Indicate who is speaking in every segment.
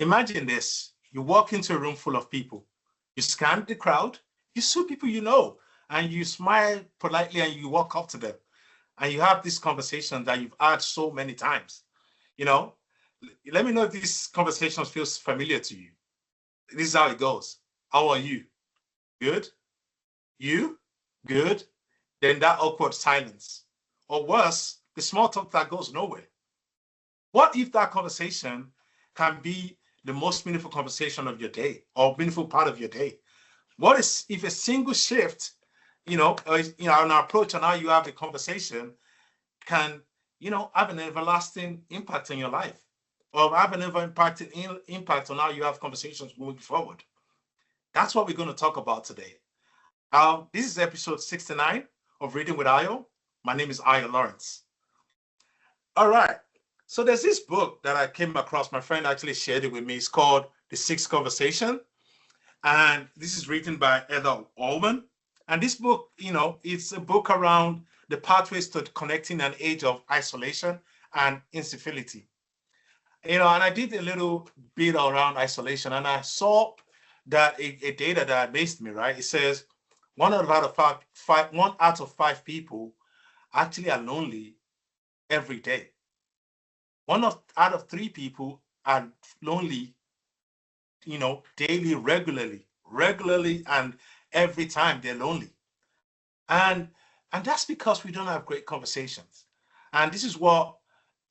Speaker 1: Imagine this. You walk into a room full of people. You scan the crowd. You see people you know. And you smile politely and you walk up to them. And you have this conversation that you've had so many times. You know, let me know if this conversation feels familiar to you. This is how it goes. How are you? Good? You? Good? Then that awkward silence. Or worse, the small talk that goes nowhere. What if that conversation can be the most meaningful conversation of your day or meaningful part of your day? What is if a single shift, an approach on how you have a conversation can, have an everlasting impact on your life or have an impact on how you have conversations moving forward? That's what we're going to talk about today. This is episode 69 of Reading with Ayo. My name is Ayo Lawrence. All right. So there's this book that I came across. My friend actually shared it with me. It's called The Sixth Conversation. And this is written by Heather Holleman. And this book, it's a book around the pathways to connecting an age of isolation and incivility. And I did a little bit around isolation, and I saw that a data that amazed me, right? It says one out of five people actually are lonely every day. Out of three people are lonely, daily, regularly, and every time they're lonely. And that's because we don't have great conversations. And this is what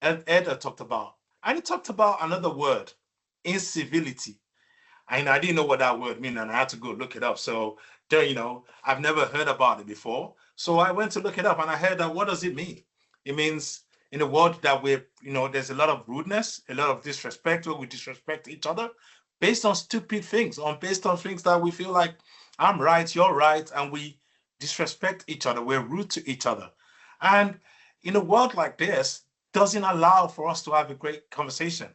Speaker 1: Ed talked about. And he talked about another word, incivility. And I didn't know what that word meant, and I had to go look it up. So, I've never heard about it before. So I went to look it up, and I heard that, what does it mean? It means in a world that there's a lot of rudeness, a lot of disrespect, where we disrespect each other based on stupid things, based on things that we feel like I'm right, you're right, and we disrespect each other. We're rude to each other. And in a world like this, doesn't allow for us to have a great conversation.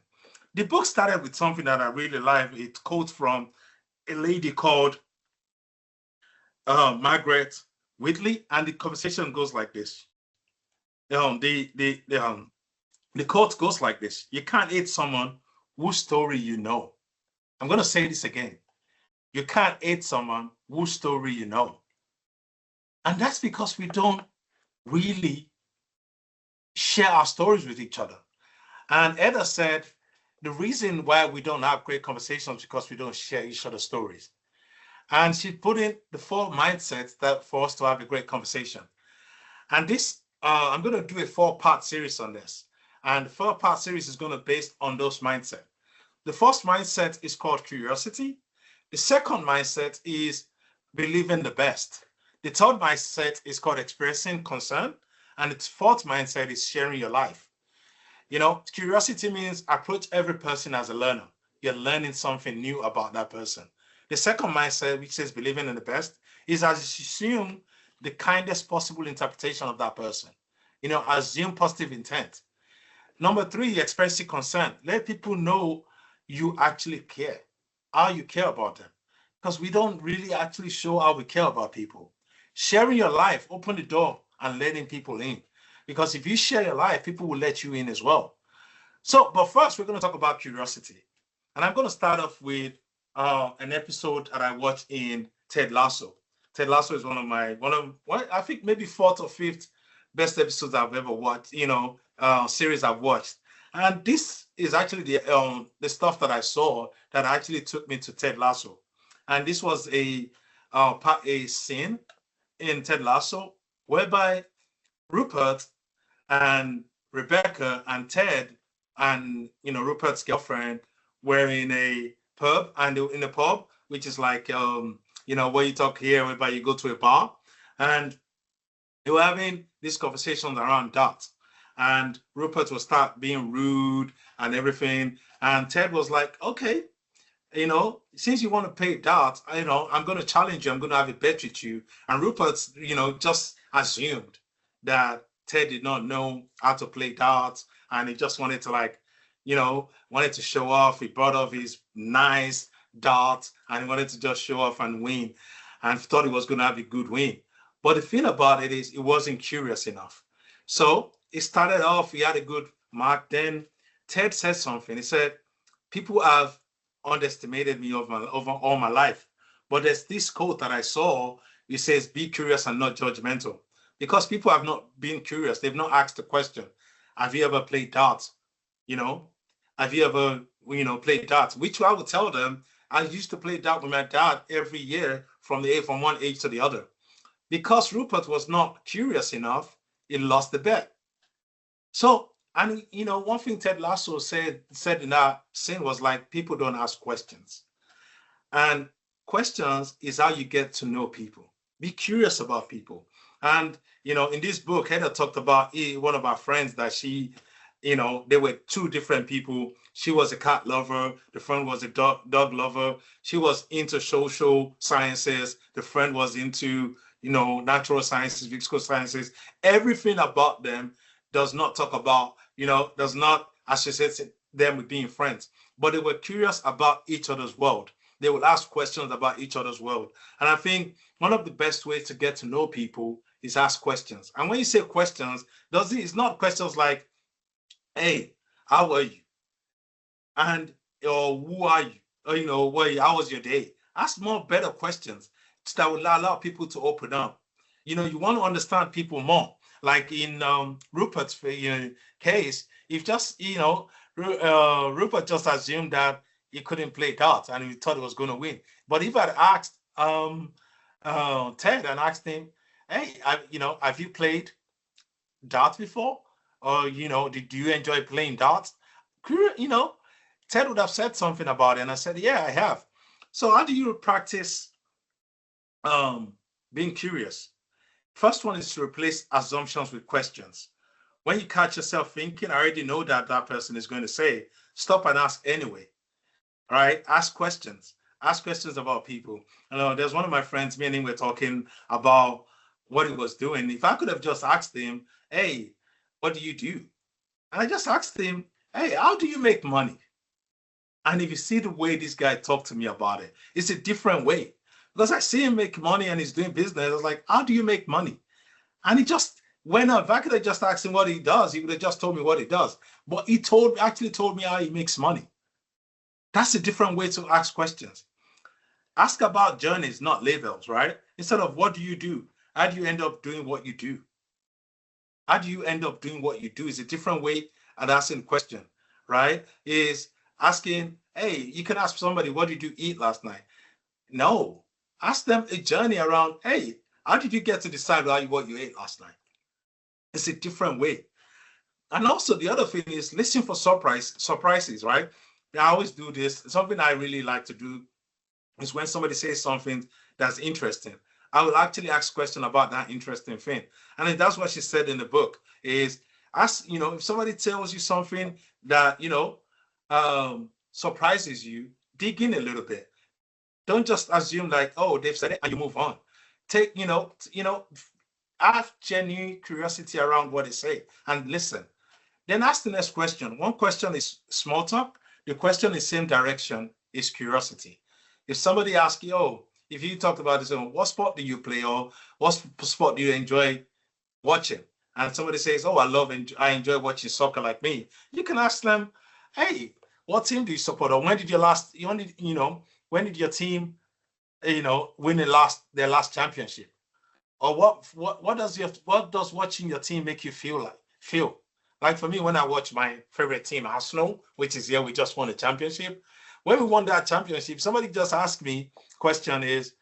Speaker 1: The book started with something that I really like. It quotes from a lady called Margaret Whitley, and the conversation goes like this. The quote goes like this: "You can't hate someone whose story you know." I'm going to say this again. You can't hate someone whose story you know. And that's because we don't really share our stories with each other. And Edda said, the reason why we don't have great conversations is because we don't share each other's stories. And she put in the 4 mindsets that for us to have a great conversation. And this, I'm going to do a 4-part series on this. And the 4-part series is going to be based on those mindsets. The first mindset is called curiosity. The second mindset is believing the best. The third mindset is called expressing concern. And the fourth mindset is sharing your life. Curiosity means approach every person as a learner. You're learning something new about that person. The second mindset, which says believing in the best, is assume the kindest possible interpretation of that person. Assume positive intent. Number 3, expressing concern. Let people know you actually care, how you care about them. Because we don't really actually show how we care about people. Sharing your life, open the door and letting people in. Because if you share your life, people will let you in as well. But first, we're going to talk about curiosity. And I'm going to start off with an episode that I watched in Ted Lasso. Ted Lasso is one of I think maybe 4th or 5th best episodes I've ever watched, series I've watched. And this is actually the stuff that I saw that actually took me to Ted Lasso. And this was a scene in Ted Lasso whereby Rupert and Rebecca and Ted and Rupert's girlfriend were in a pub, and in a pub, which is like where you talk here, whereby you go to a bar, and they were having these conversations around that. And Rupert will start being rude and everything. And Ted was like, okay, since you want to play darts, I'm going to challenge you. I'm going to have a bet with you. And Rupert, just assumed that Ted did not know how to play darts. And he just wanted to wanted to show off. He brought off his nice darts and he wanted to just show off and win. And thought he was going to have a good win. But the thing about it is, he wasn't curious enough. So it started off, he had a good mark. Then Ted said something. He said, people have underestimated me over all my life. But there's this quote that I saw. It says, "Be curious and not judgmental," because people have not been curious. They've not asked the question, "Have you ever played darts? You know, have you ever, played darts?" Which I would tell them, I used to play darts with my dad every year from one age to the other. Because Rupert was not curious enough, he lost the bet. So, and one thing Ted Lasso said in that scene was like, people don't ask questions. And questions is how you get to know people. Be curious about people. And in this book, Heather talked about one of our friends that they were two different people. She was a cat lover. The friend was a dog lover. She was into social sciences. The friend was into, natural sciences, physical sciences. Everything about them does not talk about, does not associate them with being friends. But they were curious about each other's world. They would ask questions about each other's world. And I think one of the best ways to get to know people is ask questions. And when you say questions, it's not questions like, "Hey, how are you?" And or "Who are you?" Or, how was your day? Ask more better questions that will allow people to open up. You want to understand people more. Like in Rupert's case, if just Rupert just assumed that he couldn't play darts and he thought he was going to win. But if I'd asked Ted and asked him, "Hey, have you played darts before? Or did you enjoy playing darts?" Ted would have said something about it, and I said, "Yeah, I have." So how do you practice being curious? First one is to replace assumptions with questions. When you catch yourself thinking, "I already know that person is going to say," stop and ask anyway. All right, ask questions. Ask questions about people. There's one of my friends, me and him were talking about what he was doing. If I could have just asked him, "Hey, what do you do?" And I just asked him, "Hey, how do you make money?" And if you see the way this guy talked to me about it, it's a different way. Because I see him make money and he's doing business. I was like, "How do you make money?" And he just went out. If I could have just asked him what he does, he would have just told me what he does. But he actually told me how he makes money. That's a different way to ask questions. Ask about journeys, not labels, right? Instead of "What do you do?" How do you end up doing what you do? How do you end up doing what you do is a different way at asking the question, right? Is asking, "Hey, you can ask somebody, what did you eat last night?" No, ask them a journey around, "Hey, how did you get to decide what you ate last night?" It's a different way. And also the other thing is listen for surprises, right? I always do this. Something I really like to do is when somebody says something that's interesting, I will actually ask question about that interesting thing. And that's what she said in the book is ask, if somebody tells you something that, surprises you, dig in a little bit. Don't just assume like, "Oh, they've said it," and you move on. Take, have genuine curiosity around what they say and listen. Then ask the next question. One question is small talk. The question is same direction is curiosity. If somebody asks you, "Oh, if you talked about this, what sport do you play?" or "What sport do you enjoy watching?" And somebody says, "Oh, I enjoy watching soccer like me." You can ask them, "Hey, what team do you support?" Or when did your team, win their last championship? Or what does watching your team make you feel? Like for me, when I watch my favorite team, Arsenal, which is here, we just won a championship. When we won that championship, somebody just asked me, the question is,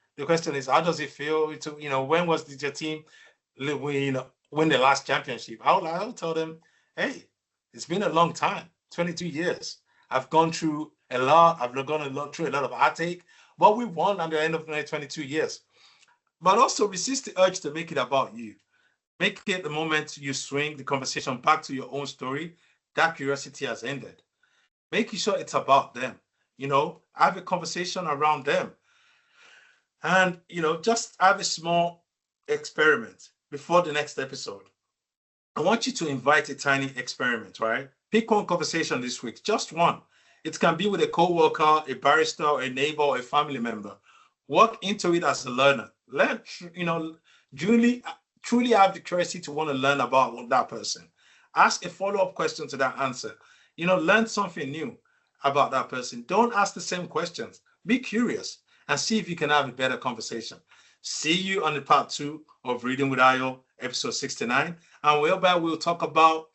Speaker 1: how does it feel to, when did your team win the last championship? I would tell them, "Hey, it's been a long time, 22 years. I've gone through a lot. Through a lot of heartache, but we won at the end of 22 years." But also resist the urge to make it about you. Make it the moment you swing the conversation back to your own story, that curiosity has ended. Making sure it's about them. Have a conversation around them. And, just have a small experiment before the next episode. I want you to invite a tiny experiment, right? Pick one conversation this week, just one. It can be with a coworker, a barrister, a neighbor, or a family member. Walk into it as a learner. Learn, truly have the curiosity to want to learn about that person. Ask a follow-up question to that answer. Learn something new. about that person. Don't ask the same questions. Be curious and see if you can have a better conversation. See you on the part 2 of Reading with Ayo, episode 69. And whereby we'll talk about,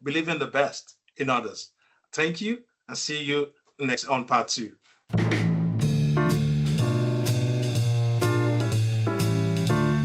Speaker 1: believing the best in others. Thank you, and see you next on part 2.